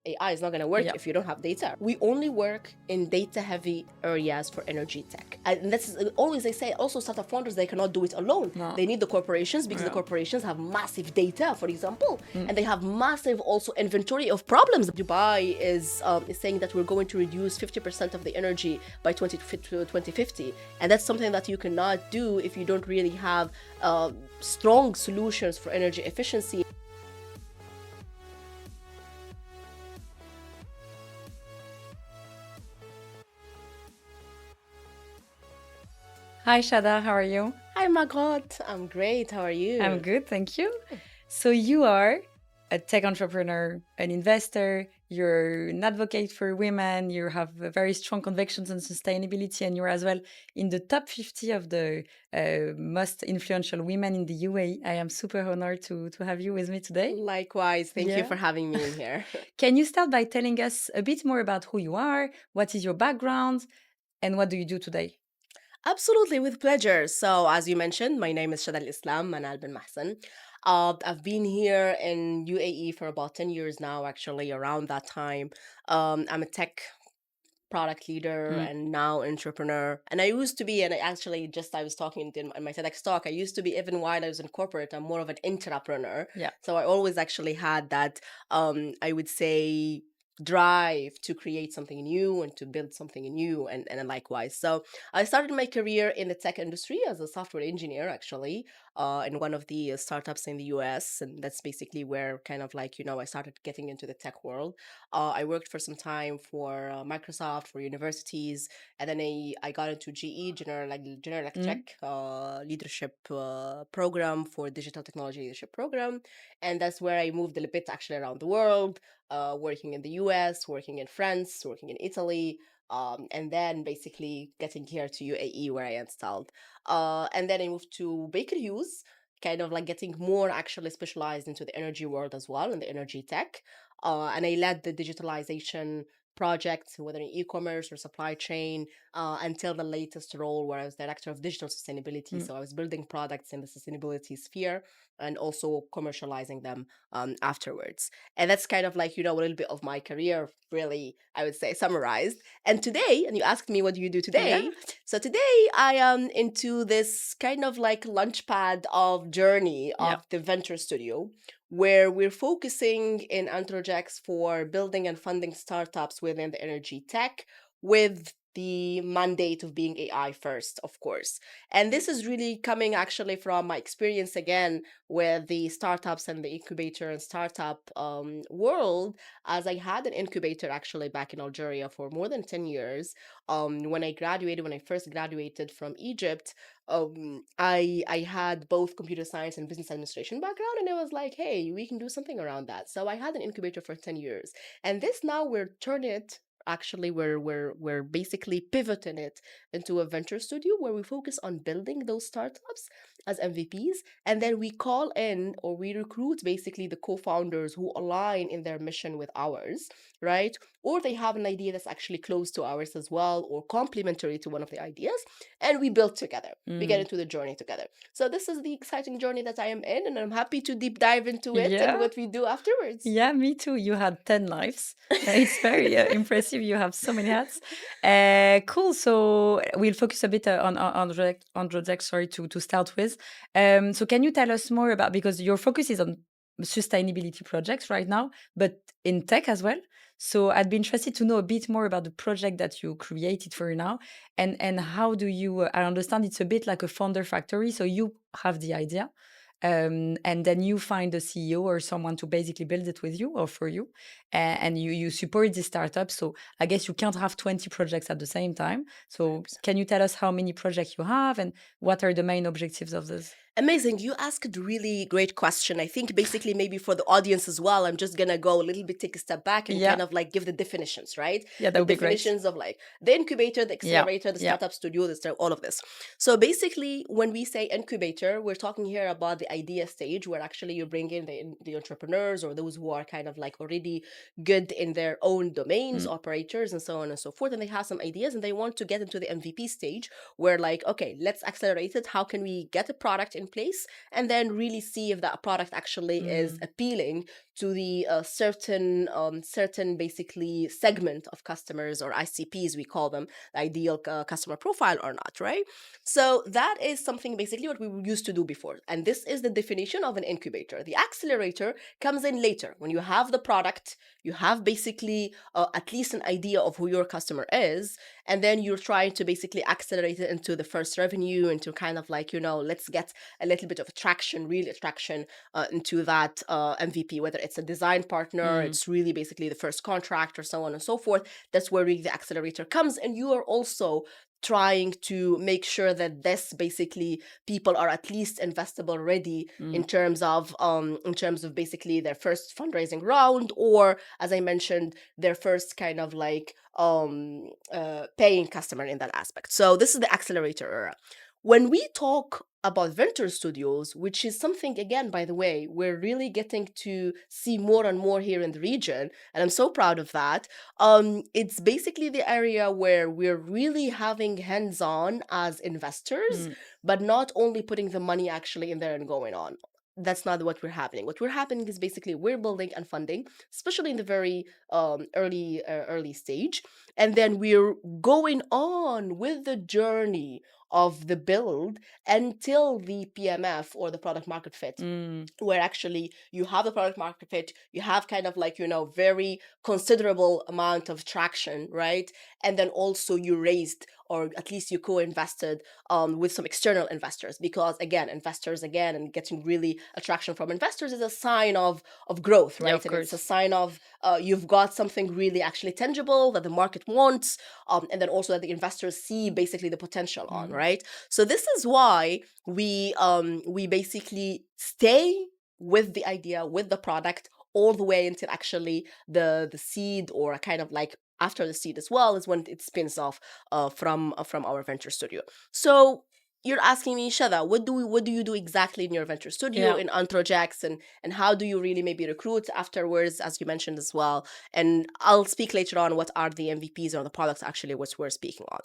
AI is not going to work Yeah. if you don't have data. We only work in data-heavy areas for energy tech. And that's always they say, also startup founders, they cannot do it alone. No. They need the corporations because the Yeah. corporations have massive data, for example, and they have massive also inventory of problems. Dubai is saying that we're going to reduce 50% of the energy by 2050. And that's something that you cannot do if you don't really have strong solutions for energy efficiency. Hi, Chada. How are you? Hi, Margot. I'm great. How are you? I'm good, thank you. So you are a tech entrepreneur, an investor, you're an advocate for women, you have very strong convictions on sustainability, and you're as well in the top 50 of the most influential women in the UAE. I am super honored to have you with me today. Likewise. Thank you Yeah. for having me in here. Can you start by telling us a bit more about who you are, what is your background, and what do you do today? Absolutely, with pleasure. So, as you mentioned, my name is Chada El Islam Benmahcene. I've been here in UAE for about 10 years now, actually, around that time. I'm a tech product leader Mm. and now entrepreneur. And I used to be, and I was talking in my TEDx talk, I used to be, even while I was in corporate, I'm more of an entrepreneur. Yeah. So I always actually had that, I would say, drive to create something new and to build something new and likewise. So I started my career in the tech industry as a software engineer, actually, in one of the startups in the US. And that's basically where kind of like, I started getting into the tech world. I worked for some time for Microsoft, for universities, and then I got into GE, General Electric leadership program for digital technology leadership program. And that's where I moved a little bit actually around the world, working in the US, working in France, working in Italy, and then basically getting here to UAE where I installed. And then I moved to Baker Hughes, kind of like getting more actually specialized into the energy world as well and the energy tech. And I led the digitalization project, whether in e-commerce or supply chain, until the latest role where I was director of digital sustainability. So I was building products in the sustainability sphere and also commercializing them afterwards. And that's kind of like, a little bit of my career, really, I would say, summarized. And today, and you asked me, what do you do today? Yeah. So today I am into this kind of like launchpad of journey Yeah. of the venture studio, where we're focusing in EntrogX for building and funding startups within the energy tech with the mandate of being AI first, of course. And this is really coming actually from my experience again with the startups and the incubator and startup world, as I had an incubator actually back in Algeria for more than 10 years. When I first graduated from Egypt, I had both computer science and business administration background, and it was like, hey, we can do something around that. So I had an incubator for 10 years, and this now we're turning it. Actually, we're basically pivoting it into a venture studio where we focus on building those startups as MVPs, and then we call in or we recruit basically the co-founders who align in their mission with ours, right? Or they have an idea that's actually close to ours as well, or complementary to one of the ideas, and we build together. We get into the journey together. So this is the exciting journey that I am in, and I'm happy to deep dive into it and Yeah. what we do afterwards. Yeah, me too. You had 10 lives. It's very impressive. You have so many hats. Cool. So we'll focus a bit on project, sorry, to start with. So can you tell us more about, because your focus is on sustainability projects right now, but in tech as well. So I'd be interested to know a bit more about the project that you created for now, and how do you, I understand it's a bit like a founder factory. So you have the idea, and then you find a CEO or someone to basically build it with you or for you, and you support the startup. So I guess you can't have 20 projects at the same time. So 100%. can you tell us how many projects you have and what are the main objectives of this? Amazing. You asked a really great question. I think basically maybe for the audience as well, I'm just gonna go a little bit, take a step back and Yeah. kind of like give the definitions, right? Yeah, that The would be great. definitions of like the incubator, the Yeah. accelerator, the Yeah. startup studio, all of this. So basically, when we say incubator, we're talking here about the idea stage where actually you bring in the entrepreneurs or those who are kind of like already good in their own domains, operators, and so on and so forth. And they have some ideas and they want to get into the MVP stage where like, okay, let's accelerate it. How can we get a product in place, and then really see if that product actually is appealing to the certain basically segment of customers, or ICPs we call them, the ideal customer profile or not, right? So that is something basically what we used to do before, and this is the definition of an incubator. The accelerator comes in later when you have the product, you have basically at least an idea of who your customer is, and then you're trying to basically accelerate it into the first revenue, into kind of like, let's get a little bit of attraction, real attraction into that MVP, whether it's a design partner, it's really basically the first contract, or so on and so forth. That's where really the accelerator comes, and you are also trying to make sure that this basically people are at least investable ready in terms of basically their first fundraising round, or as I mentioned, their first kind of like paying customer in that aspect. So this is the accelerator era. When we talk about venture studios, which is something, again, by the way, we're really getting to see more and more here in the region, and I'm so proud of that. It's basically the area where we're really having hands-on as investors, but not only putting the money actually in there and going on. That's not what we're happening. What we're happening is basically we're building and funding, especially in the very early stage, and then we're going on with the journey of the build until the PMF, or the product market fit, where actually you have the product market fit, you have kind of like, very considerable amount of traction, right? And then also you raised, or at least you co-invested with some external investors, because again, investors again, and getting really attraction from investors is a sign of growth, right? Yeah, of And it's a course. sign of you've got something really actually tangible that the market wants, and then also that the investors see basically the potential on, right? So this is why we basically stay with the idea, with the product, all the way until actually the seed, or a kind of like after the seed as well, is when it spins off from our venture studio. So you're asking me, Shada, what do you do exactly in your venture studio, Yeah. in EntrogX, and how do you really maybe recruit afterwards, as you mentioned as well? And I'll speak later on what are the MVPs or the products actually what we're speaking on.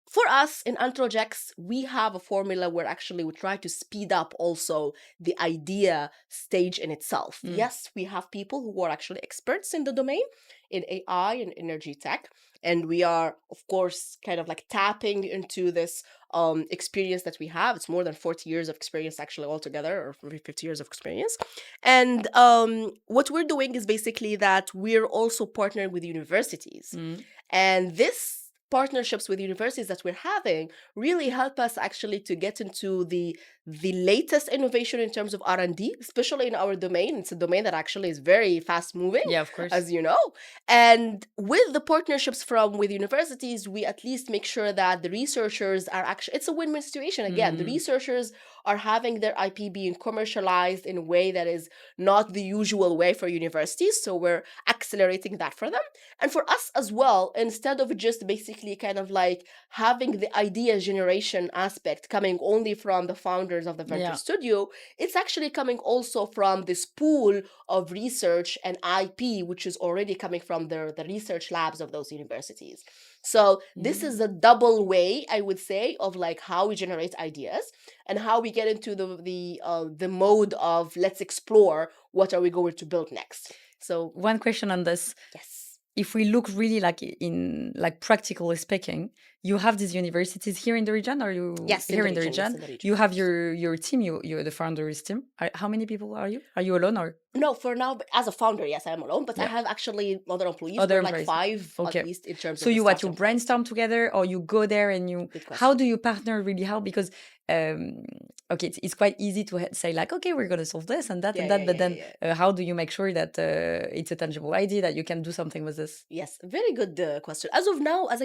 For us in EntrogX, we have a formula where actually we try to speed up also the idea stage in itself. Yes, we have people who are actually experts in the domain, in AI and energy tech, and we are, of course, kind of like tapping into this experience that we have. It's more than 40 years of experience actually altogether, or 50 years of experience. And what we're doing is basically that we're also partnering with universities. And this partnerships with universities that we're having really help us actually to get into the latest innovation in terms of R&D, especially in our domain. It's a domain that actually is very fast moving, Yeah, of course. as you know. And with the partnerships with universities, we at least make sure that the researchers are actually, it's a win-win situation. Again, the researchers are having their IP being commercialized in a way that is not the usual way for universities. So we're accelerating that for them. And for us as well, instead of just basically kind of like having the idea generation aspect coming only from the founders of the venture studio, it's actually coming also from this pool of research and IP, which is already coming from the research labs of those universities. So this is a double way, I would say, of like how we generate ideas and how we get into the mode of let's explore what are we going to build next. So one question on this. Yes. If we look really like in like practically speaking, you have these universities here in the region, or you Yes, here in the region? Yes, in the region. You have your team, you're the founders team. How many people are you? Are you alone or? No, for now, as a founder, yes, I am alone, but I have actually other employees. We're like 5 Okay. at least in terms So of you the what you starting point. brainstorm together, or you go there and you? Good question. How do you partner really help? Because okay, it's quite easy to say like, okay, we're gonna solve this and that and that, but then how do you make sure that it's a tangible idea, that you can do something with this? Yes, very good question. As of now, as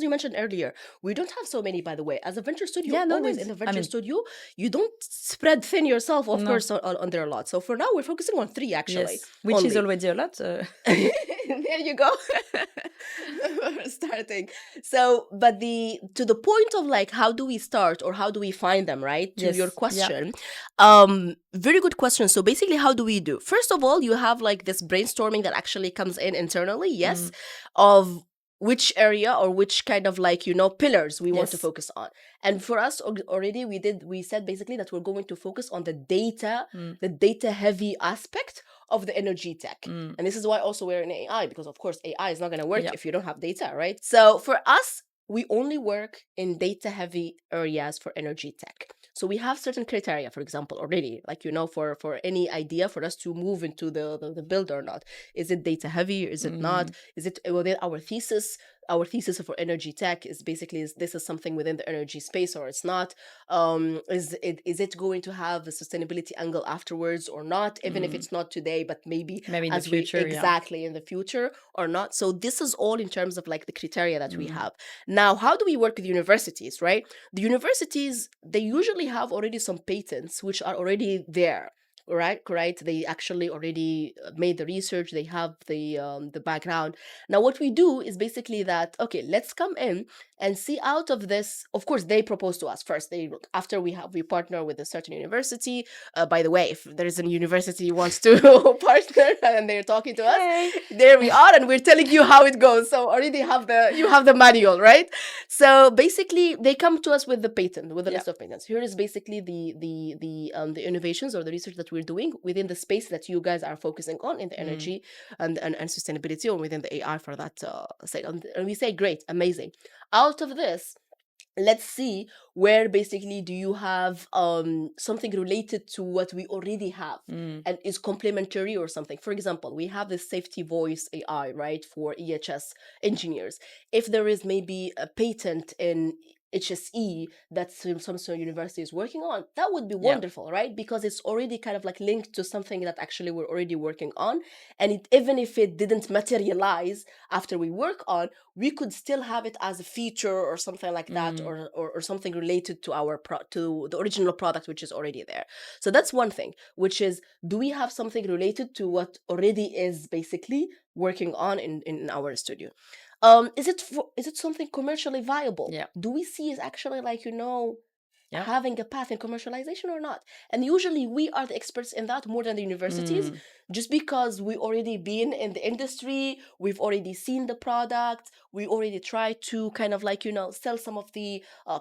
you mentioned earlier, we don't have so many, by the way. As a venture studio, Yeah, no always need. in the venture studio, you don't spread thin yourself, of course, on there a lot. So for now, we're focusing on 3 actually. Yes, which is already a lot. There you go. We're starting. So, but to the point of like, how do we start or how do we find them, right? To your question. Very good question. So basically, how do we do? First of all, you have like this brainstorming that actually comes in internally, yes, of which area or which kind of like, pillars we want to Yes. focus on. And for us already, we said basically that we're going to focus on Mm. the data heavy aspect of the energy tech. Mm. And this is why also we're in AI, because of course AI is not going to work Yeah. if you don't have data, right? So for us, we only work in data heavy areas for energy tech. So we have certain criteria, for example, already, like, for any idea for us to move into the build or not. Is it data heavy? Is it not? Mm. Is it within our thesis? Our thesis for energy tech is basically, is this is something within the energy space or it's not? Is it going to have a sustainability angle afterwards or not? Even if Mm. it's not today, but maybe Maybe in the as we future, yeah. exactly in the future or not. So this is all in terms of like the criteria that we Mm. have. Now, how do we work with universities, right? The universities, they usually have already some patents which are already there, right? They actually already made the research, they have the background. Now what we do is basically that, okay, let's come in and see out of this. Of course, they propose to us first. They After we partner with a certain university. By the way, if there is a university who wants to partner and they're talking to us, Hey. there we are, and we're telling you how it goes. So already you have the manual, right? So basically, they come to us with the patent, with a Yeah. list of patents. Here is basically the innovations or the research that we're doing within the space that you guys are focusing on in the Mm. energy and sustainability, or within the AI for that sake. And we say, great, amazing. Out of this, let's see where basically do you have something related to what we already have Mm. and is complementary or something. For example, we have this safety voice AI, right, for EHS engineers. If there is maybe a patent in HSE that some university is working on, that would be Yeah. wonderful, right? Because it's already kind of like linked to something that actually we're already working on. And even if it didn't materialize after we work on, we could still have it as a feature or something like that, Mm. or something related to to the original product which is already there. So that's one thing, which is, do we have something related to what already is basically working on in our studio? Is it something commercially viable? Yeah. Do we see is actually like, Yeah. having a path in commercialization or not? And usually we are the experts in that more than the universities, Mm. just because we already been in the industry, we've already seen the product, we already try to kind of like, sell some of the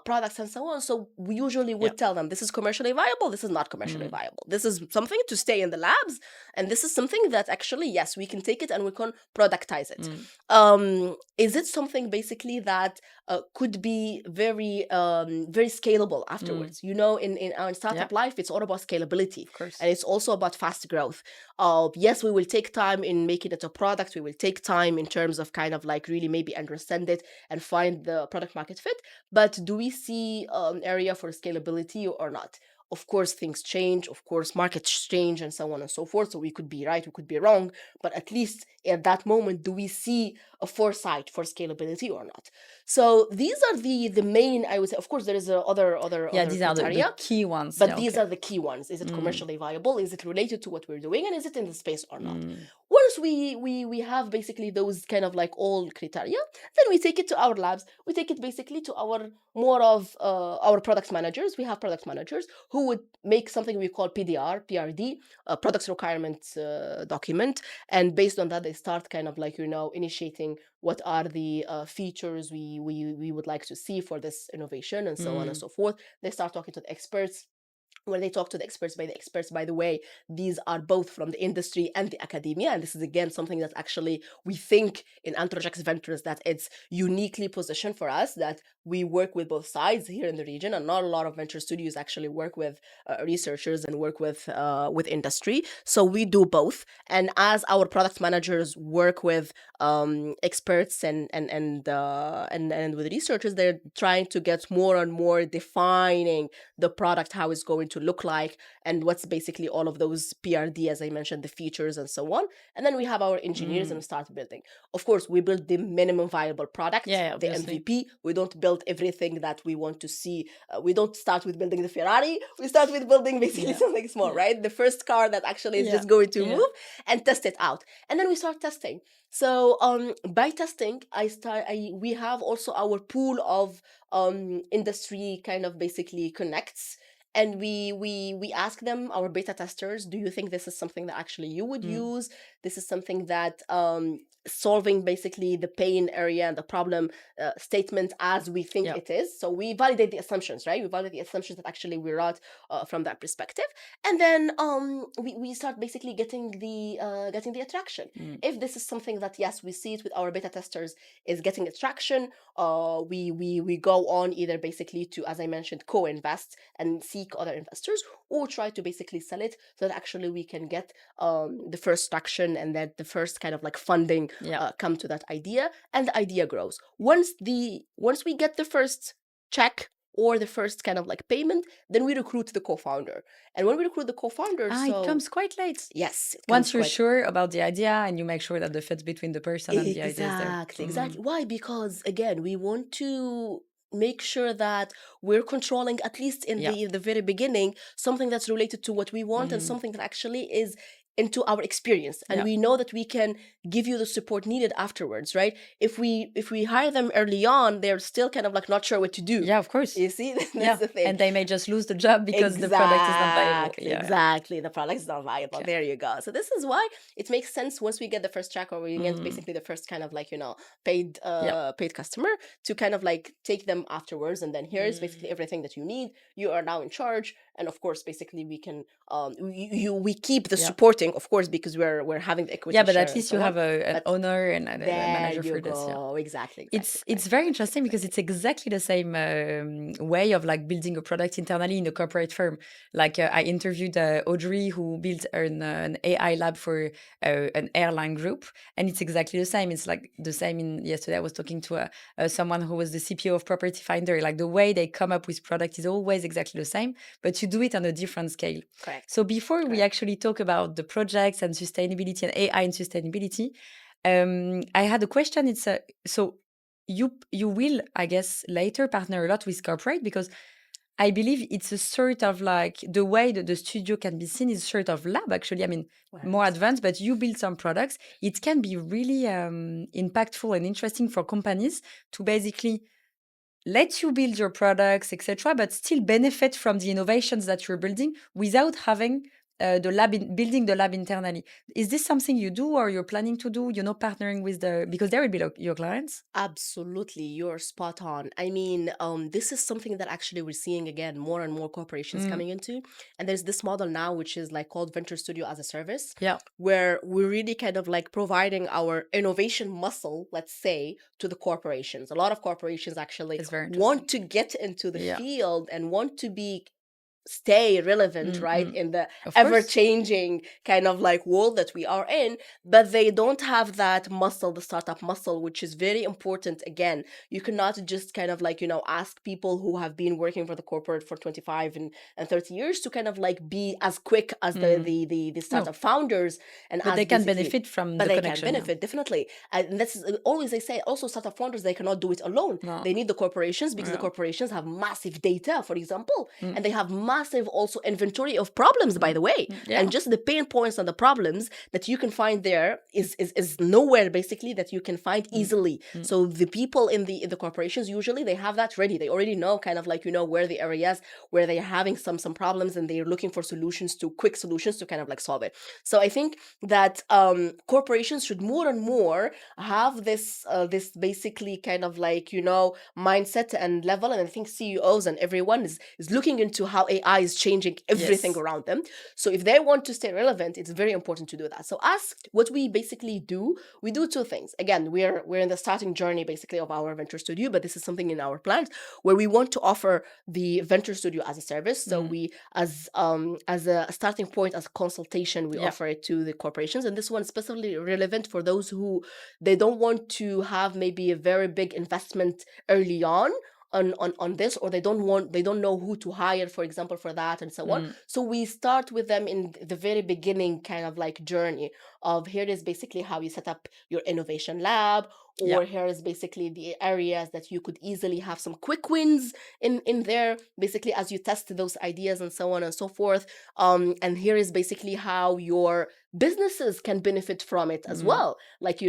products and so on. So we usually Yeah. would tell them, this is commercially viable, this is not commercially Mm. viable, this is something to stay in the labs, and this is something that actually, yes, we can take it and we can productize it. Mm. Is it something basically that could be very scalable Mm. afterwards? In our Yeah. startup life, it's all about scalability, Of course. and it's also about fast growth. Yes, we will take time in making it a product. We will take time in terms of kind of like really maybe understand it and find the product market fit. But do we see an area for scalability or not? Of course, things change. Of course, markets change and so on and so forth. So we could be right, we could be wrong. But at least at that moment, do we see a foresight for scalability or not? So these are the main, I would say. Of course, there is Yeah, other these are the criteria, key ones. but Yeah. these Okay. are the key ones. Is it Mm. commercially viable? Is it related to what we're doing? And is it in the space or not? Mm. Once we have basically those kind of like all criteria, then we take it to our labs. We take it basically to our more of our product managers. We have product managers who would make something we call PRD, products requirement document. And based on that, they start kind of like, initiating what are the features we would like to see for this innovation and so on and Mm. so forth. They start talking to the experts. When they talk to the experts, by the way, these are both from the industry and the academia. And this is again something that actually we think in EntrogX Ventures that it's uniquely positioned for us, that we work with both sides here in the region, and not a lot of venture studios actually work with researchers and work with industry. So we do both. And as our product managers work with experts and with researchers, they're trying to get more and more defining the product, how it's going to look like, and what's basically all of those PRD, as I mentioned, the features and so on. And then we have our engineers and Mm. we start building. Of course, we build the minimum viable product, Yeah, yeah, the obviously. MVP. We don't build everything that we want to see. We don't start with building the Ferrari. We start with building basically Yeah. something small, Yeah. right? The first car that actually is Yeah. just going to Yeah. move, and test it out. And then we start testing. So by testing, we have also our pool of industry kind of basically connects, and we ask them, our beta testers, do you think this is something that actually you would Mm. use? This is something that solving basically the pain area and the problem statement as we think Yeah. it is. So we validate the assumptions, right? We validate the assumptions that actually we're not from that perspective, and then we start basically getting the attraction. If this is something that, yes, we see it with our beta testers is getting attraction, we go on either basically to, as I mentioned, co-invest and seek other investors, or try to basically sell it so that actually we can get the first traction and then the first kind of like funding Yeah. come to that idea, and the idea grows. Once we get the first check or the first kind of like payment, then we recruit the co-founder. And when we recruit the co-founder, It so comes quite late. yes, it comes Once you're quite. sure about the idea and you make sure that the fit between the person and the idea is there. Exactly. Why? Because again, we want to make sure that we're controlling, at least in Yeah. the very beginning, something that's related to what we want and something that actually is into our experience, and Yeah. we know that we can give you the support needed afterwards, right? If we hire them early on, they're still kind of like not sure what to do. Yeah, of course. You see, that's Yeah. the thing. And they may just lose the job because the product is not viable. Yeah. Exactly. The product is not viable. Okay. There you go. So this is why it makes sense once we get the first check, or we get basically the first kind of like, paid paid customer, to kind of like take them afterwards. And then here's basically everything that you need. You are now in charge. And of course, basically we can we keep the supporting, of course, because we're having the equity Yeah, but share at and least so you have on. an But owner and a there manager you for this. Yeah. go. Exactly. It's very interesting because it's exactly the same way of like building a product internally in a corporate firm. Like I interviewed Audrey, who built an AI lab for an airline group, and it's exactly the same. It's like the same. Yesterday, I was talking to someone who was the CPO of Property Finder. Like the way they come up with product is always exactly the same, but you do it on a different scale. Correct. So before we actually talk about the projects and sustainability and AI and sustainability, I had a question. It's so you will, I guess, later partner a lot with corporate, because I believe it's a sort of like the way that the studio can be seen is sort of lab, actually. I mean, more 100%. advanced, but you build some products. It can be really impactful and interesting for companies to basically let you build your products, etc., but still benefit from the innovations that you're building without having building the lab internally. Is this something you do or you're planning to do? Partnering with because there will be your clients. Absolutely, you're spot on. I mean, this is something that actually we're seeing again more and more corporations coming into, and there's this model now which is like called Venture Studio as a Service, Yeah, where we're really kind of like providing our innovation muscle, let's say, to the corporations. A lot of corporations actually it's very interesting. want to get into the Yeah. field and want to stay relevant, right, in the ever-changing kind of like world that we are in, but they don't have that muscle, the startup muscle, which is very important. Again, you cannot just kind of like ask people who have been working for the corporate for 25 and 30 years to kind of like be as quick as the startup founders, and but as they can basically benefit from but the they connection. can benefit, definitely. And this is always, they say also, startup founders, they cannot do it alone. No. They need the corporations, because the corporations have massive data, for example, and they have massive also inventory of problems, by the way. And just the pain points and the problems that you can find there is nowhere basically that you can find easily. So the people in the corporations, usually they have that ready. They already know kind of like where the areas where they're having some problems, and they're looking for quick solutions to kind of like solve it. So I think that corporations should more and more have this basically kind of like mindset and level. And I think CEOs and everyone is looking into how AI is changing everything around them. So if they want to stay relevant, it's very important to do that. So what we basically do, we do two things. Again, we're in the starting journey basically of our venture studio, but this is something in our plans where we want to offer the venture studio as a service. So we, as a starting point, as a consultation, we offer it to the corporations. And this one is specifically relevant for those who they don't want to have maybe a very big investment early on this, or they don't know who to hire, for example, for that, and so on. So we start with them in the very beginning kind of like journey of, here is basically how you set up your innovation lab, or here is basically the areas that you could easily have some quick wins in there, basically as you test those ideas and so on and so forth. And here is basically how your businesses can benefit from it as Mm. well. Like,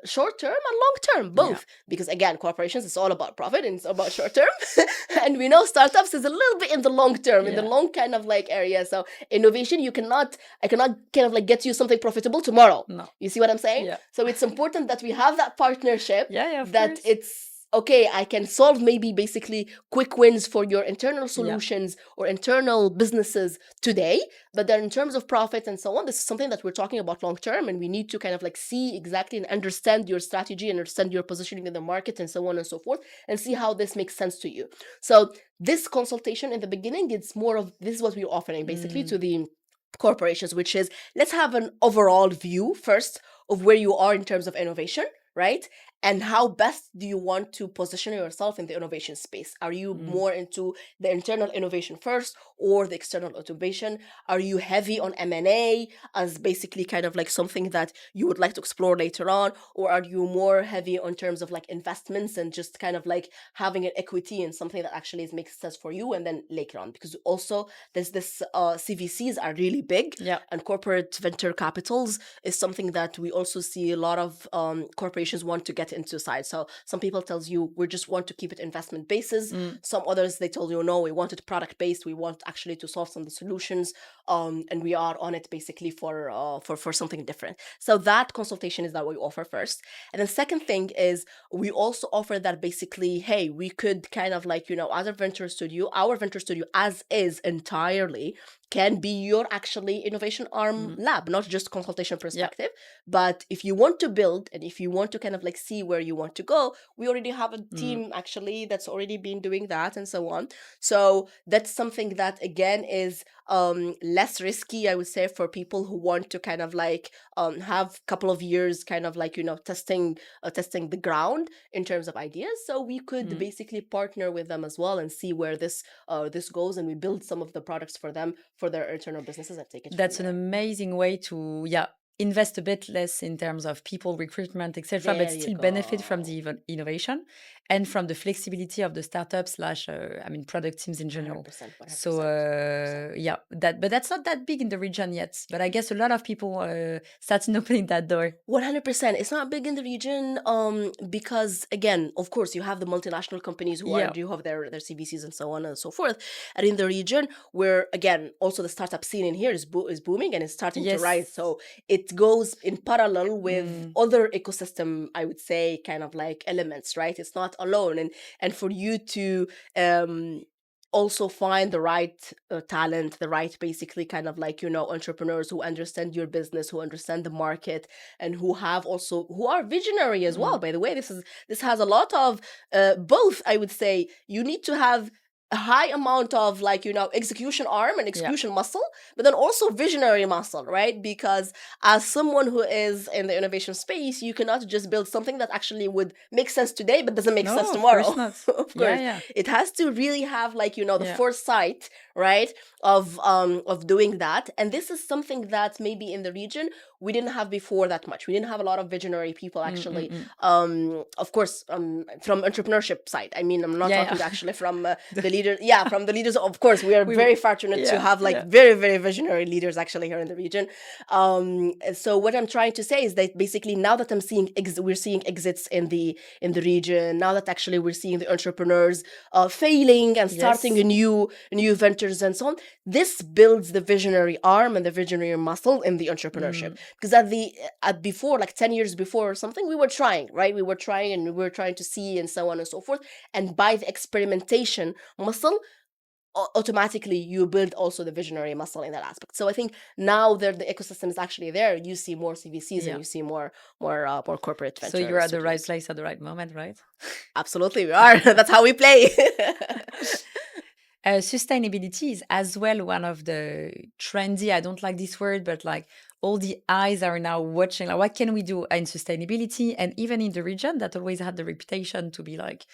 short term and long term, Yeah. both. Because again, corporations, it's all about profit and it's about short term. And we know startups is a little bit in the long term, in the Yeah. long kind of like area. So innovation, I cannot kind of like get you something profitable tomorrow. No. You see what I'm saying? Yeah. So it's important that we have that partnership, Yeah, of that course. it's okay, I can solve maybe basically quick wins for your internal solutions or internal businesses today. But then in terms of profit and so on, this is something that we're talking about long term, and we need to kind of like see exactly and understand your strategy, understand your positioning in the market and so on and so forth, and see how this makes sense to you. So this consultation in the beginning, it's more of, this is what we're offering basically to the corporations, which is, let's have an overall view first of where you are in terms of innovation, right? And how best do you want to position yourself in the innovation space? Are you more into the internal innovation first or the external innovation? Are you heavy on M&A as basically kind of like something that you would like to explore later on? Or are you more heavy on terms of like investments and just kind of like having an equity in something that actually makes sense for you and then later on? Because also there's this CVCs are really big, and corporate venture capitals is something that we also see a lot of corporations want to get into side. So some people tells you, we just want to keep it investment basis. Some others, they told you, no, we want it product based. We want actually to solve some of the solutions, and we are on it basically for something different. So that consultation is that we offer first. And then second thing is, we also offer that basically, hey, we could kind of like, as a venture studio, our venture studio as is entirely can be your actually innovation arm lab, not just consultation perspective. But if you want to build and if you want to kind of like see where you want to go, we already have a team actually that's already been doing that and so on. So that's something that again is less risky, I would say, for people who want to kind of like have a couple of years kind of like testing the ground in terms of ideas. So we could basically partner with them as well and see where this goes, and we build some of the products for them for their internal businesses and take it. That's an amazing way to invest a bit less in terms of people recruitment, etc., but still benefit from the innovation and from the flexibility of the startup slash product teams in general. 100%. So but that's not that big in the region yet. But I guess a lot of people starting opening that door. 100%. It's not big in the region because again, of course, you have the multinational companies who do have their CVCs and so on and so forth. And in the region, where again, also the startup scene in here is booming and it's starting to rise. So it goes in parallel with other ecosystem, I would say, kind of like elements, right? It's not alone. And for you to also find the right talent, the right basically kind of like entrepreneurs who understand your business, who understand the market, and who are visionary as well. By the way, this has a lot of both. I would say you need to have a high amount of like execution arm and execution muscle, but then also visionary muscle, right? Because as someone who is in the innovation space, you cannot just build something that actually would make sense today but doesn't make sense tomorrow. Of course not. Of course. It has to really have like the foresight, right, of doing that. And this is something that maybe in the region we didn't have before that much. We didn't have a lot of visionary people actually. Of course, from entrepreneurship side. I mean, I'm not talking actually from the leaders. Yeah, from the leaders. Of course, we are very fortunate to have like very, very visionary leaders actually here in the region. So what I'm trying to say is that basically now that we're seeing exits in the region, now that actually we're seeing the entrepreneurs failing and starting new ventures and so on, this builds the visionary arm and the visionary muscle in the entrepreneurship. Because at before, like 10 years before or something, we were trying, right? We were trying to see and so on and so forth. And by the experimentation muscle, automatically you build also the visionary muscle in that aspect. So I think now the ecosystem is actually there. You see more CVCs and you see more corporate ventures. So you're at the right place at the right moment, right? Absolutely, we are. That's how we play. Sustainability is as well one of the trendy, I don't like this word, but like all the eyes are now watching, like what can we do in sustainability? And even in the region that always had the reputation to be like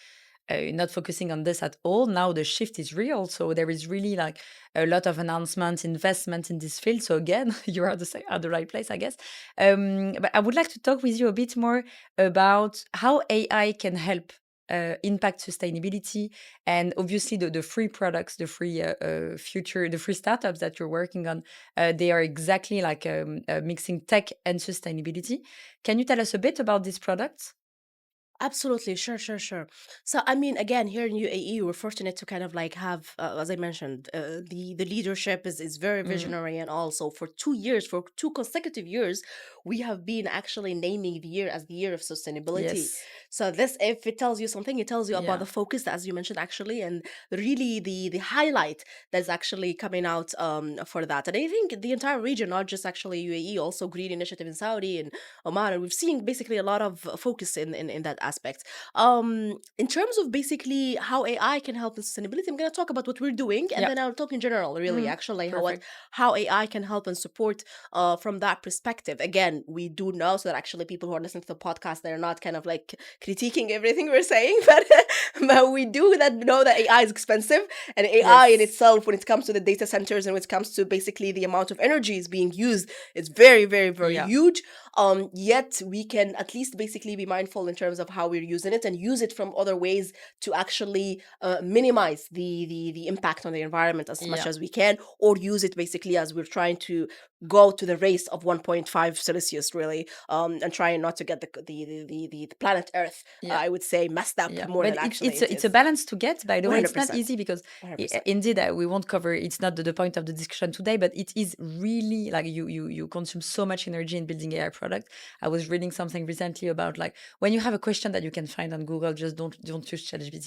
not focusing on this at all. Now the shift is real. So there is really like a lot of announcements, investment in this field. So again, you're at the right place, I guess. But I would like to talk with you a bit more about how AI can help impact sustainability, and obviously the free products, the free future, the free startups that you're working on, they are exactly like mixing tech and sustainability. Can you tell us a bit about these products? Absolutely, sure, sure, sure. So, I mean, again, here in UAE, we're fortunate to kind of like have, as I mentioned, the leadership is very Mm, visionary, and also for 2 years, for 2 consecutive years, we have been actually naming the year as the year of sustainability. yes. So, this, if it tells you something, it tells you about Yeah. the focus, as you mentioned, actually, and really the highlight that's actually coming out for that. And I think the entire region, not just actually UAE, also Green Initiative in Saudi and Oman, and we've seen basically a lot of focus in that aspect. In terms of basically how AI can help in sustainability, I'm going to talk about what we're doing, and Yeah. then I'll talk in general, really, Mm, actually, perfect. how AI can help and support from that perspective. Again, we do know, so that actually people who are listening to the podcast, they're not kind of like critiquing everything we're saying, but we do that know that AI is expensive, and AI in Yes. itself, when it comes to the data centers and when it comes to basically the amount of energy is being used, it's very, very, very Yeah. huge. Yet we can at least basically be mindful in terms of how we're using it, and use it from other ways to actually minimize the impact on the environment as much Yeah. as we can, or use it basically as we're trying to go to the race of 1.5 Celsius, really, and trying not to get the planet Earth, Yeah. I would say, messed up Yeah, more but than actually it's it it's a is. balance to get. By the way, it's not 100%. easy because 100%. indeed we won't cover. It's not the point of the discussion today, but it is really like you consume so much energy in building AI product. I was reading something recently about like when you have a question that you can find on Google, just don't use ChatGPT.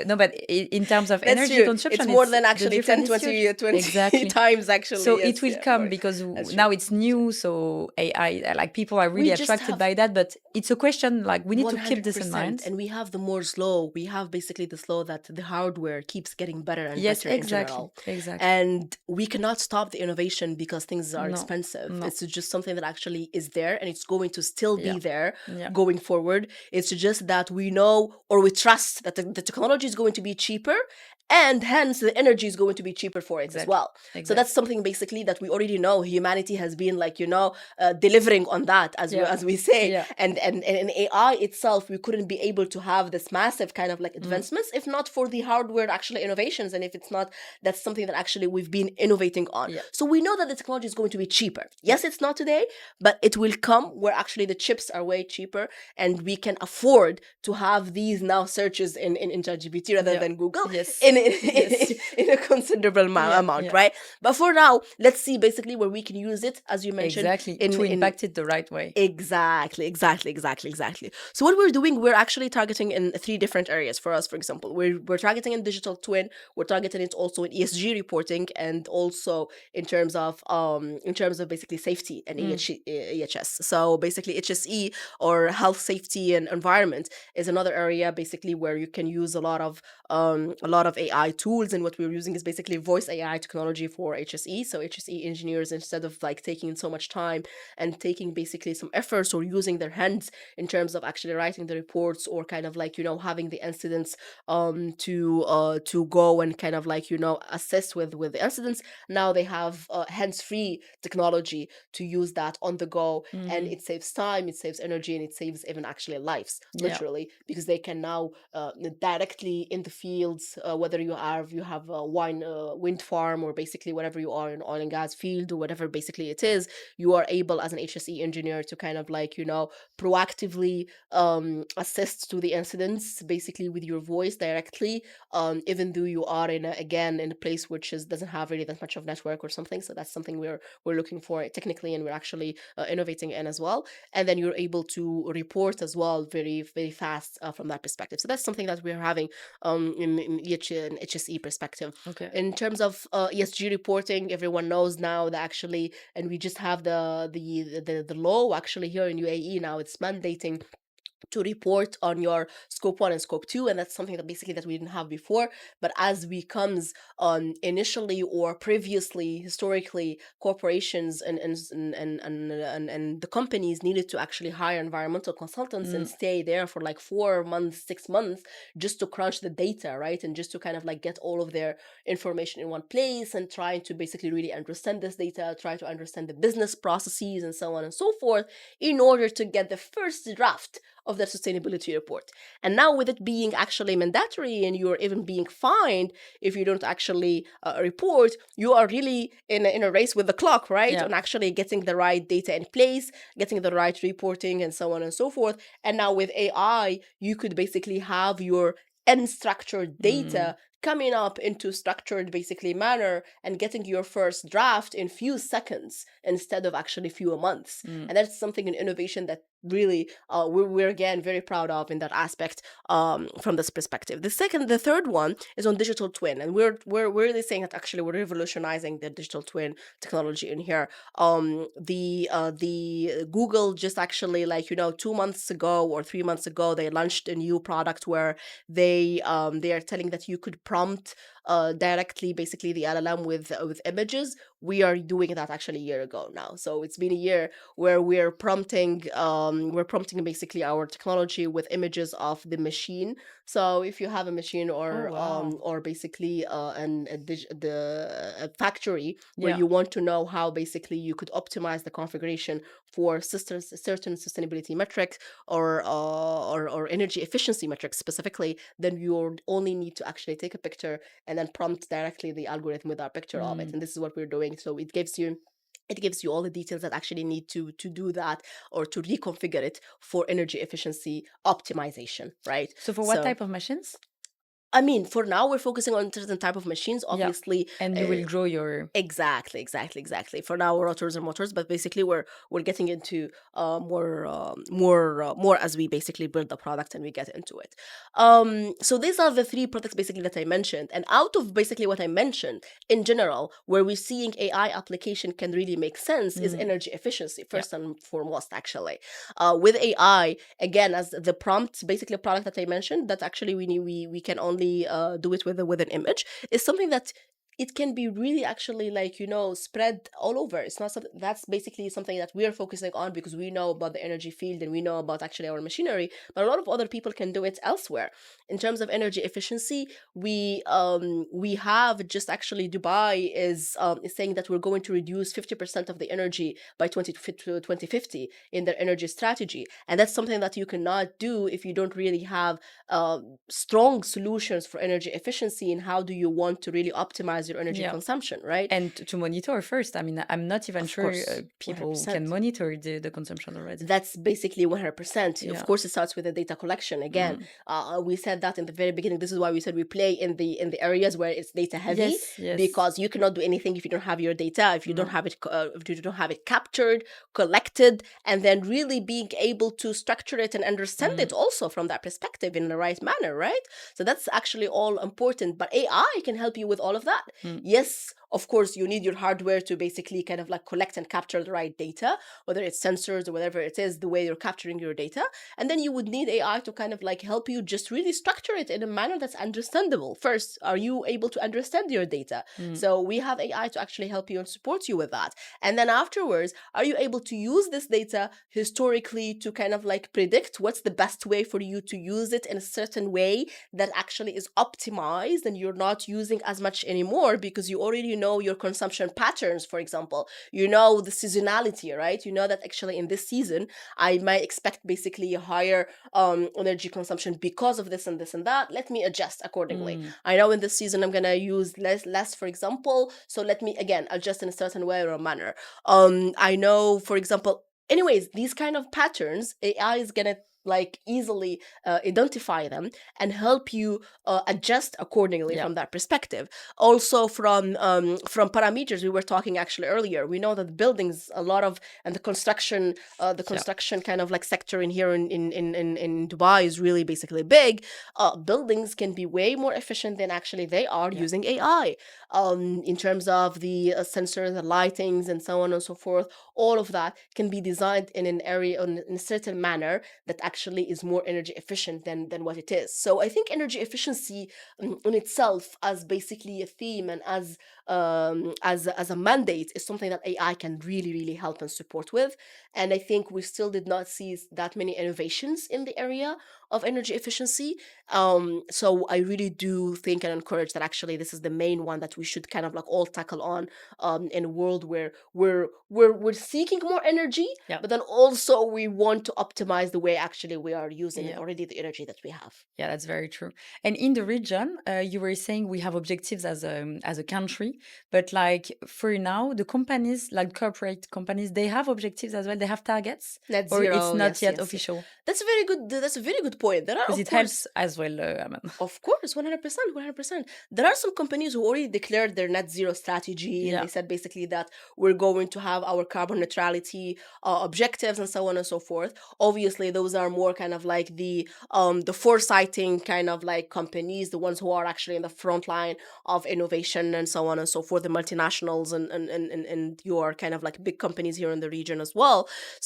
No, but in terms of That's energy true. It's consumption, more it's than the actually difference 10, is huge. 20 Exactly. times, actually. So it Yes, will yeah, come more. because That's true. now it's new. So AI, like people are really We just attracted have by that, but it's a question like we need to keep this in 100%. mind. And we have the Moore's law. We have basically this law that the hardware keeps getting better and Yes, better in exactly, general. exactly. And we cannot stop the innovation because things are No, expensive. no. It's just something that actually is there, and it's going to still Yeah, be there yeah. going forward. It's just that we know, or we trust that the technology is going to be cheaper, and hence the energy is going to be cheaper for it as Exactly, well. So that's exactly. something basically that we already know. Humanity has been like, delivering on that, Yeah, as we say. yeah. And in AI itself, we couldn't be able to have this massive kind of like Mm, advancements if not for the hardware actually innovations, and if it's not, that's something that actually we've been innovating on. yeah, So we know that the technology is going to be cheaper. yeah, Yes, it's not today, but it will come where actually the chips are way cheaper, and we can afford to have these now searches in ChatGPT rather yeah. than Google Yes, in yes. in a considerable Yeah, amount, yeah. right? But for now, let's see basically where we can use it, as you mentioned, Exactly. To in impact it the right way. exactly, exactly, exactly, exactly. So what we're doing, we're actually targeting in three different areas. For us, for example, we're targeting in digital twin, we're targeting it also in ESG reporting, and also in terms of basically safety and Mm, EHS. So basically HSE, or health, safety and environment, is another area basically where you can use a lot of AI tools. And what we're using is basically voice AI technology for HSE. So HSE engineers, instead of like taking so much time and taking basically some efforts or using their hands in terms of actually writing the reports, or kind of like having the incidents to go and kind of like assist with the incidents, now they have hands free technology to use that on the go. And mhm. it saves time, it saves energy, and it saves even actually lives, Yeah, literally, because they can now directly in the fields, whether you have a wind farm, or basically whatever you are in oil and gas field, or whatever basically it is, you are able as an HSE engineer to kind of like proactively assist to the incidents basically with your voice directly, even though you are again in a place which doesn't have really that much of network or something. So that's something we're looking for technically, and we're actually innovating in as well. And then you're able to report as well very, very fast from that perspective. So that's something that we're having in HSE perspective. okay. In terms of ESG reporting, everyone knows now that actually, and we just have the law actually here in UAE now, it's mandating to report on your scope 1 and scope 2, and that's something that basically that we didn't have before. But as we comes initially or previously, historically, corporations and the companies needed to actually hire environmental consultants and Mm, stay there for like 4 months, 6 months, just to crunch the data, right? And just to kind of like get all of their information in one place, and trying to basically really understand this data, try to understand the business processes and so on and so forth, in order to get the first draft of the sustainability report. And now with it being actually mandatory and you're even being fined if you don't actually report, you are really in a race with the clock, right? Yeah. On actually getting the right data in place, getting the right reporting, and so on and so forth. And now with AI, you could basically have your unstructured Mm. data coming up into structured basically manner and getting your first draft in few seconds instead of actually few months. Mm. And that's something in innovation that really we're again very proud of in that aspect, from this perspective. The third one is on digital twin, and we're really saying that actually we're revolutionizing the digital twin technology in here. The Google just actually, like, 2 months ago or 3 months ago, they launched a new product where they are telling that you could prompt directly basically the LLM with images. We are doing that actually a year ago now, so it's been a year where we're prompting basically our technology with images of the machine. So if you have a machine Oh, wow. or basically a factory where Yeah. you want to know how basically you could optimize the configuration for certain sustainability metrics or energy efficiency metrics specifically, then you only need to actually take a picture and then prompt directly the algorithm with our picture of it. Mm. And this is what we're doing. So it gives you all the details that actually need to do that or to reconfigure it for energy efficiency optimization, right? So for what So type of machines? I mean, for now we're focusing on certain type of machines, Yeah. obviously. And you will grow your. Exactly. For now, rotors and motors, but basically we're getting into more as we basically build the product and we get into it. So these are the three products basically that I mentioned, and out of basically what I mentioned in general, where we're seeing AI application can really make sense is Mm. energy efficiency Yeah. first and foremost. Actually, with AI, again, as the prompt, basically a product that I mentioned that actually we can only do it with an image, is something that it can be really actually, like, spread all over. It's not something that's basically something that we're focusing on because we know about the energy field and we know about actually our machinery, but a lot of other people can do it elsewhere. In terms of energy efficiency, we have just actually Dubai is saying that we're going to reduce 50% of the energy by 2050 in their energy strategy, and that's something that you cannot do if you don't really have uh, strong solutions for energy efficiency. And how do you want to really optimize your energy Yeah. consumption, right? And to monitor first. I mean, I'm not even Of sure course, people can 100%. monitor the consumption already. That's basically 100%. Of Yeah. course, it starts with the data collection. Again, Mm. we said that in the very beginning. This is why we said we play in the areas where it's data heavy, Yes, yes. because you cannot do anything if you don't have your data, if you don't No. have it captured, collected, and then really being able to structure it and understand Mm. it also from that perspective in the right manner, right? So that's actually all important. But AI can help you with all of that. Mm. Yes, of course, you need your hardware to basically kind of like collect and capture the right data, whether it's sensors or whatever it is, the way you're capturing your data. And then you would need AI to kind of like help you just really structure it in a manner that's understandable. First, are you able to understand your data? Mm. So we have AI to actually help you and support you with that. And then afterwards, are you able to use this data historically to kind of like predict what's the best way for you to use it in a certain way that actually is optimized and you're not using as much anymore because you already know your consumption patterns, for example. You know the seasonality, right? You know that actually in this season I might expect basically a higher energy consumption because of this and this and that. Let me adjust accordingly. Mm. I know in this season I'm gonna use less, for example, so let me again adjust in a certain way or a manner. I know, for example, anyways, these kind of patterns, AI is gonna like easily identify them and help you adjust accordingly Yeah. from that perspective. Also from parameters we were talking actually earlier, we know that buildings, a lot of, and the Yeah. construction kind of like sector in here in Dubai is really basically big. Buildings can be way more efficient than actually they are Yeah. using AI, in terms of the sensors, the lightings, and so on and so forth. All of that can be designed in an area in a certain manner that actually is more energy efficient than what it is. So I think energy efficiency in itself, as basically a theme and as a mandate, is something that AI can really help and support with. And I think we still did not see that many innovations in the area of energy efficiency. So I really do think and encourage that actually this is the main one that we should kind of like all tackle on, in a world where we're seeking more energy, Yeah. but then also we want to optimize the way actually actually we are using Yeah. already the energy that we have. Yeah, that's very true. And in the region, you were saying we have objectives as a country, but like for now, the companies, like corporate companies, they have objectives as well. They have targets, Net or it's zero, not yes, yet yes, yes. official That's a very good. That's a very good point. There are, because of it course, helps as well. Aman. of course, 100%, 100%. There are some companies who already declared their net zero strategy, and Yeah. they said basically that we're going to have our carbon neutrality objectives and so on and so forth. Obviously, those are more kind of like the foresighting kind of like companies, the ones who are actually in the front line of innovation and so on and so forth, the multinationals and your kind of like big companies here in the region as well.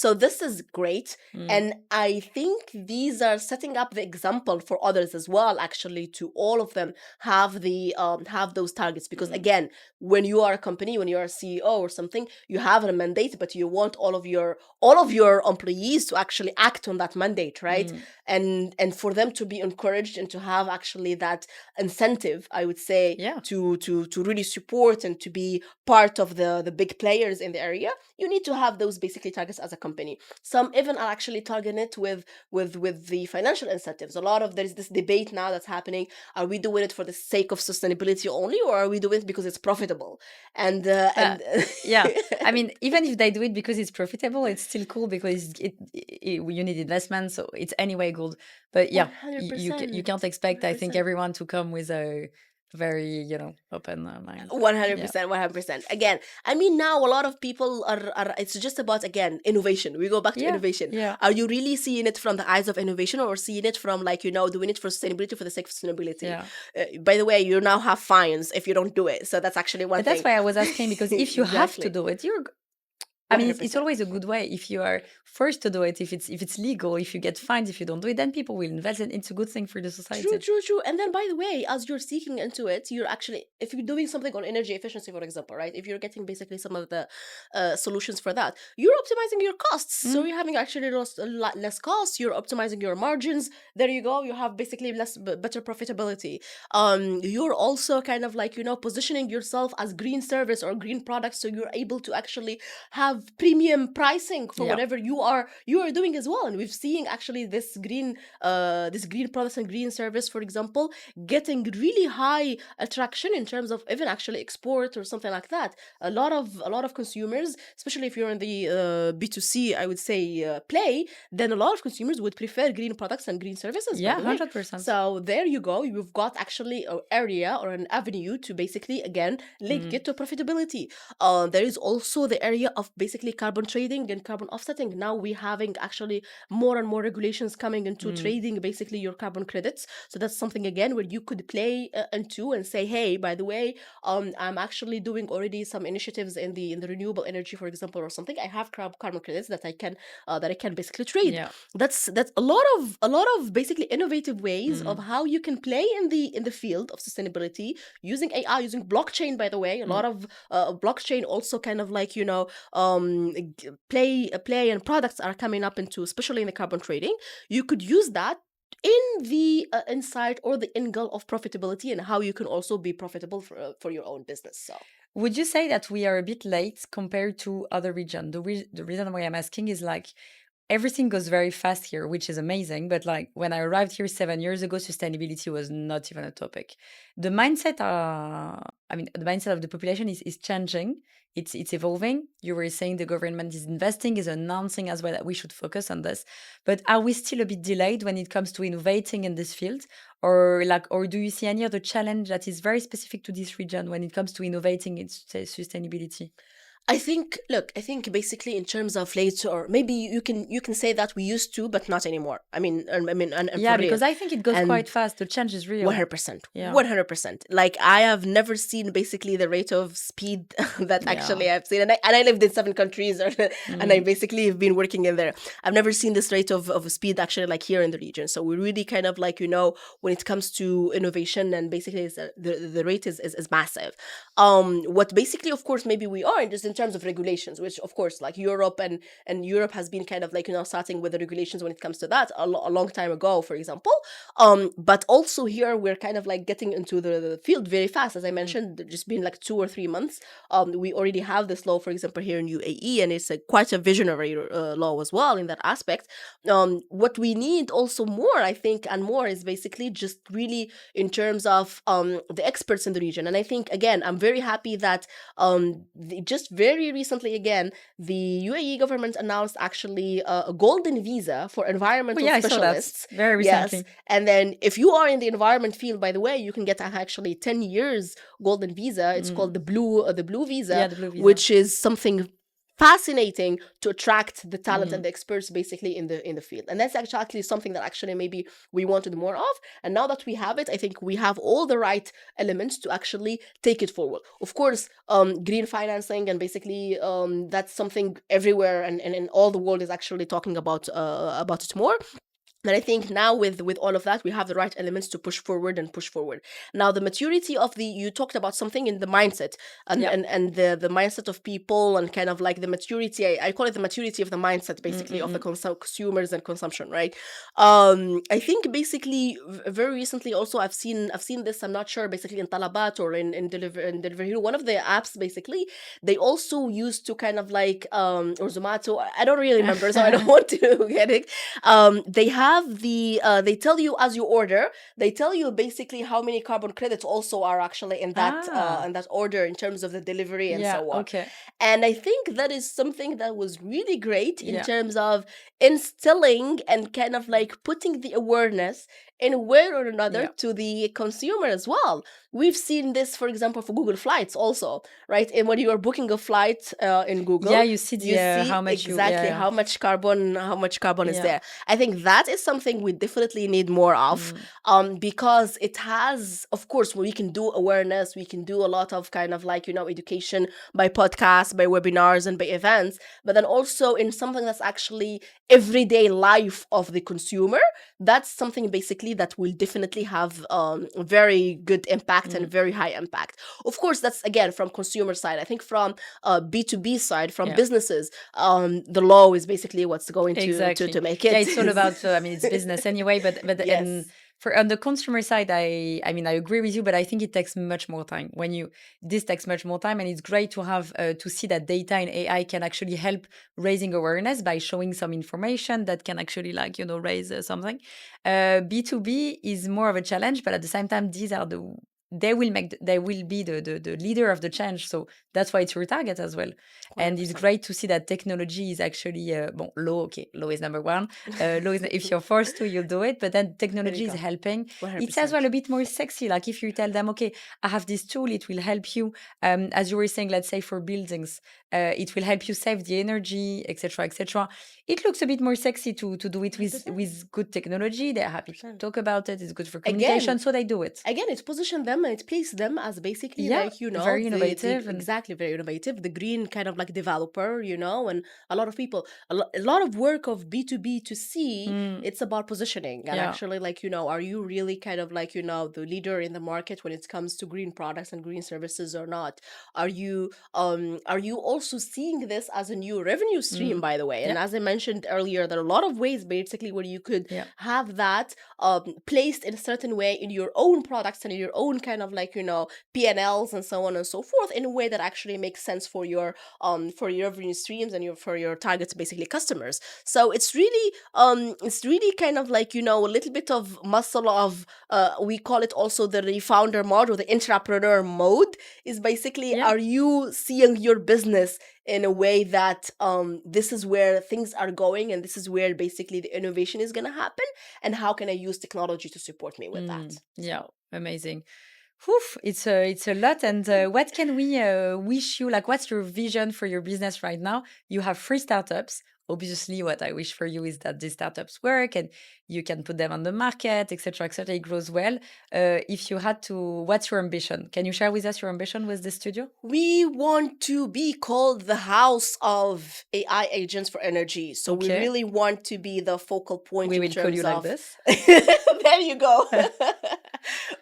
So this is great. Mm. And I think these are setting up the example for others as well, actually, to all of them have those targets. Because Mm. again, when you are a company, when you are a CEO or something, you have a mandate, but you want all of your employees to actually act on that mandate, right? And for them to be encouraged and to have actually that incentive, I would say, Yeah. to really support and to be part of the big players in the area, you need to have those basically targets as a company. Some even are actually targeting it with the financial incentives. There's this debate now that's happening. Are we doing it for the sake of sustainability only, or are we doing it because it's profitable? And Yeah, I mean, even if they do it because it's profitable, it's still cool because you need investment, so it's anyway good. But yeah, you 100%, can't expect, I think, 100%. everyone to come with a very open mind. One hundred Yeah, percent, 100%. Again, I mean, now a lot of people are. It's just about, again, innovation. We go back to yeah, innovation. yeah, Are you really seeing it from the eyes of innovation, or seeing it from like doing it for sustainability for the sake of sustainability? yeah. By the way, you now have fines if you don't do it. So that's actually one But that's thing. why I was asking, because if you have to Exactly. do it, I One mean, hundred it's percent. always a good way if you are forced to do it. If it's legal, if you get fined if you don't do it, then people will invest, and it's a good thing for the True, society. true, true. And then, by the way, as you're seeking into it, you're actually, if you're doing something on energy efficiency, for example, right? If you're getting basically some of the solutions for that, you're optimizing your costs. So Mm, you're having actually a lot less costs. You're optimizing your margins. There you go. You have basically better profitability. You're also kind of like positioning yourself as green service or green products, so you're able to actually have premium pricing for yeah, whatever you are doing as well. And we've seen actually this green products and green service, for example, getting really high attraction in terms of even actually export or something like that. A lot of consumers, especially if you're in the B2C, I would say, play, then a lot of consumers would prefer green products and green services, by yeah, the way. 100%. So there you go. You've got actually an area or an avenue to basically, again, link Mm, it to profitability. There is also the area of basically carbon trading and carbon offsetting. Now we're having actually more and more regulations coming into mm, trading basically your carbon credits. So that's something, again, where you could play into and say, hey, by the way, I'm actually doing already some initiatives in the renewable energy, for example, or something. I have carbon credits that I can basically trade. yeah. That's a lot of basically innovative ways of Mm, how you can play in the field of sustainability using AI, using blockchain. By the way, a mm. lot of blockchain also kind of like play and products are coming up into, especially in the carbon trading. You could use that in the insight or the end goal of profitability, and how you can also be profitable for your own business. So Would you say that we are a bit late compared to other regions? The reason why I'm asking is like everything goes very fast here, which is amazing. But like when I arrived here 7 years ago, sustainability was not even a topic. The mindset of the population is changing. It's evolving. You were saying the government is investing, is announcing as well that we should focus on this. But are we still a bit delayed when it comes to innovating in this field? Or do you see any other challenge that is very specific to this region when it comes to innovating in sustainability? I think basically in terms of late, or maybe you can say that we used to, but not anymore. I mean, and Yeah, for real. because I think it goes quite And fast. The change is real. 100%, Yeah. 100%. Like, I have never seen basically the rate of speed that Yeah. actually I've seen, and I lived in 7 countries, and I Mm, basically have been working in there. I've never seen this rate of speed actually like here in the region. So we really kind of like when it comes to innovation, and basically the rate is massive. What basically, of course, maybe we are just terms of regulations, which of course, like Europe and Europe has been kind of like, starting with the regulations when it comes to that a long time ago, for example. But also here we're kind of like getting into the field very fast. As I mentioned, just been like 2 or 3 months. We already have this law, for example, here in UAE, and it's quite a visionary law as well in that aspect. What we need also more, I think, and more is basically just really in terms of the experts in the region. And I think, again, I'm very happy that just very recently, again, the UAE government announced actually a golden visa for Oh environmental yeah, I saw that specialists. very Yes. recently. And then if you are in the environment field, by the way, you can get actually 10 years golden visa. It's called the blue visa, Yeah, the blue visa. which is something fascinating to attract the talent and the experts basically in the field. And that's actually something that actually maybe we wanted more of. And now that we have it, I think we have all the right elements to actually take it forward. Of course, green financing and basically that's something everywhere and in all the world is actually talking about it more. And I think now with all of that, we have the right elements to push forward and push forward. Now, the maturity of you talked about something in the mindset and Yeah. and the mindset of people and kind of like the maturity. I call it the maturity of the mindset, basically, of the consumers and consumption, right? I think basically very recently also I've seen this. I'm not sure, basically in Talabat or in Delivery Hero, one of the apps basically they also used to kind of like or Zomato. I don't really remember, so I don't want to get it. They have they tell you as you order, they tell you basically how many carbon credits also are actually in that order in terms of the delivery and Yeah, so on. okay. And I think that is something that was really great in Yeah. terms of instilling and kind of like putting the awareness in a way or another Yeah. to the consumer as well. We've seen this, for example, for Google Flights also, right? And when you are booking a flight in Google, Yeah, you see you see how much exactly how much carbon is Yeah. there. I think that is something we definitely need more of, because it has, of course, we can do awareness, we can do a lot of kind of like education by podcasts, by webinars, and by events, but then also in something that's actually everyday life of the consumer. That's something basically that will definitely have very good impact and very high impact. Of course, that's again from consumer side. I think from B2B side, from businesses, the law is basically what's going to make it. Yeah, it's all about I mean, it's business anyway, but Yes. and for on the consumer side, I mean, I agree with you, but I think it takes much more time. This takes much more time, and it's great to have to see that data and AI can actually help raising awareness by showing some information that can actually like raise something. B2B is more of a challenge, but at the same time, they will be the leader of the change. So that's why it's your target as well. And it's 100%. great to see that technology is actually law is number one. Law is if you're forced to, you'll do it, but then technology is go. helping. 100%. It's as well a bit more sexy. Like if you tell them, okay, I have this tool, it will help you, as you were saying, let's say for buildings, it will help you save the energy, etc., etc. It looks a bit more sexy to do it with good technology. They're happy to talk about it. It's good for communication, so they do it. Again, it's positioned them and it placed them as basically like very innovative, exactly, very innovative, the green kind of like developer, and a lot of people, a lot of work of B2B to C. It's about positioning and actually like are you really kind of like the leader in the market when it comes to green products and green services or not? Are you also seeing this as a new revenue stream, by the way? And as I mentioned earlier, there are a lot of ways basically where you could have that placed in a certain way in your own products and in your own kind of like P&Ls and so on and so forth, in a way that actually makes sense for your revenue streams and for your targets, basically customers. So it's really kind of like a little bit of muscle of we call it also the founder mode or the entrepreneur mode, is basically are you seeing your business in a way that this is where things are going and this is where basically the innovation is going to happen, and how can I use technology to support me with that? Yeah, amazing. Oof, it's a lot. And what can we wish you? Like, what's your vision for your business right now? You have 3 startups. Obviously, what I wish for you is that these startups work and you can put them on the market, etc., etc. It grows well. If you had to, what's your ambition? Can you share with us your ambition with the studio? We want to be called the house of AI agents for energy. So we really want to be the focal point. We in will terms call you of like this. There you go.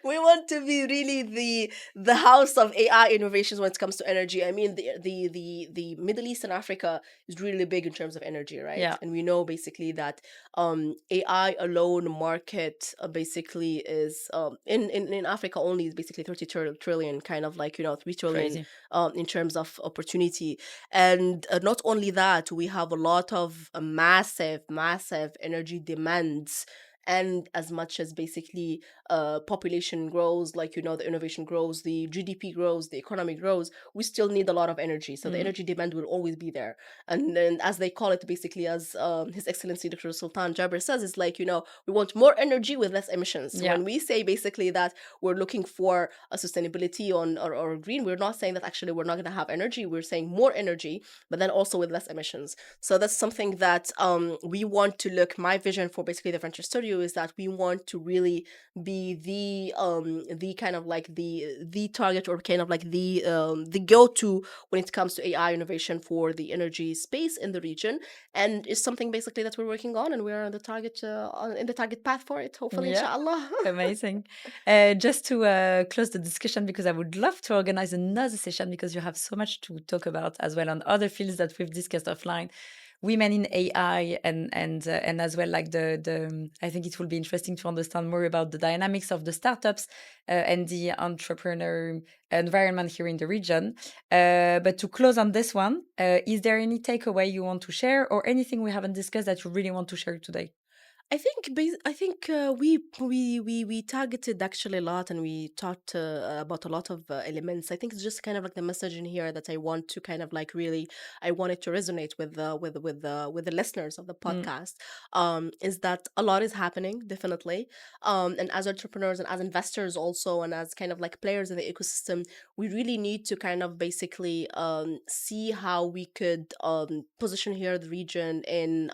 We want to be really the house of AI innovations when it comes to energy. I mean, the Middle East and Africa is really big in terms of energy, right? Yeah, And we know basically that AI alone market basically is in Africa only is basically 30 trillion, kind of like 3 trillion crazy. in terms of opportunity. And not only that, we have a lot of massive energy demands. And as much as basically population grows, like the innovation grows, the GDP grows, the economy grows, we still need a lot of energy. So the Mm, energy demand will always be there. And then, as they call it, basically, as His Excellency Dr. Sultan Jabir says, it's like we want more energy with less emissions. So yeah, when we say basically that we're looking for a sustainability on or green, we're not saying that actually we're not going to have energy. We're saying more energy, but then also with less emissions. So that's something that we want to look. My vision for basically the venture studio is that we want to really be the kind of like the target, or kind of like the go-to when it comes to AI innovation for the energy space in the region, and it's something basically that we're working on, and we're on the target in the target path for it. Hopefully, yeah. inshallah. Amazing. Just to close the discussion, because I would love to organize another session because you have so much to talk about as well on other fields that we've discussed offline, women in AI, and as well like the I think it will be interesting to understand more about the dynamics of the startups and the entrepreneur environment here in the region. But to close on this one, is there any takeaway you want to share or anything we haven't discussed that you really want to share today? I think we targeted actually a lot, and we talked about a lot of elements. I think it's just kind of like the message in here that I want to kind of like really, I want it to resonate with the listeners of the Mm, podcast. Is that a lot is happening, definitely. And as entrepreneurs and as investors also, and as kind of like players in the ecosystem, we really need to kind of basically see how we could position here the region in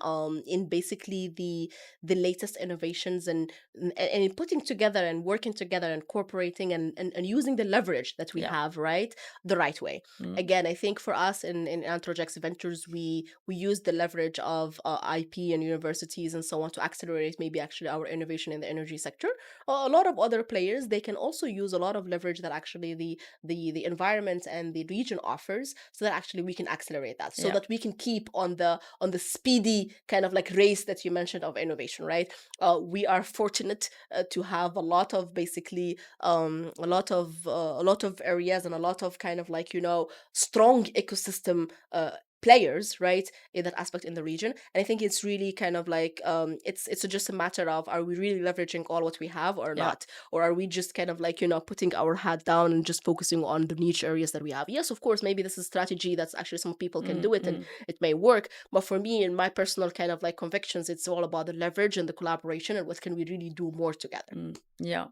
basically the latest innovations, and in putting together and working together and cooperating, and using the leverage that we yeah. have, right, the right way. Mm, Again, I think for us in EntrogX Ventures, we use the leverage of IP and universities and so on to accelerate maybe actually our innovation in the energy sector. A lot of other players, they can also use a lot of leverage that actually the environment and the region offers, so that actually we can accelerate that, so yeah. that we can keep on the speedy kind of like race that you mentioned of innovation, right? We are fortunate to have a lot of basically a lot of areas, and a lot of kind of like strong ecosystem players, right, in that aspect in the region. And I think it's really kind of like it's just a matter of, are we really leveraging all what we have or Yeah. not, or are we just kind of like putting our hat down and just focusing on the niche areas that we have. Yes, of course, maybe this is a strategy that's actually some people can Mm, do it, and mm, it may work, but for me and my personal kind of like convictions, it's all about the leverage and the collaboration, and what can we really do more together. yeah.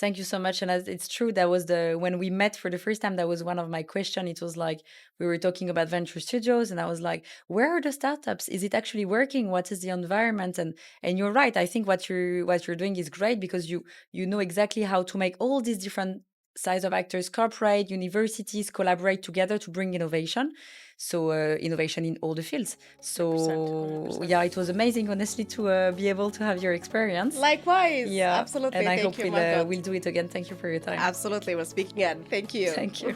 Thank you so much. And as it's true, that was when we met for the first time, that was one of my question. It was like we were talking about venture studios, and I was like, where are the startups? Is it actually working? What is the environment? And you're right. I think what you're doing is great, because you know exactly how to make all these different size of actors, corporate, universities collaborate together to bring innovation. So innovation in all the fields. 100%, So 100%. yeah, it was amazing, honestly, to be able to have your experience. Likewise, Yeah, and absolutely. I Thank hope you, we'll Margot. we'll do it again. Thank you for your time. Absolutely, we'll speak again. Thank you. Thank you.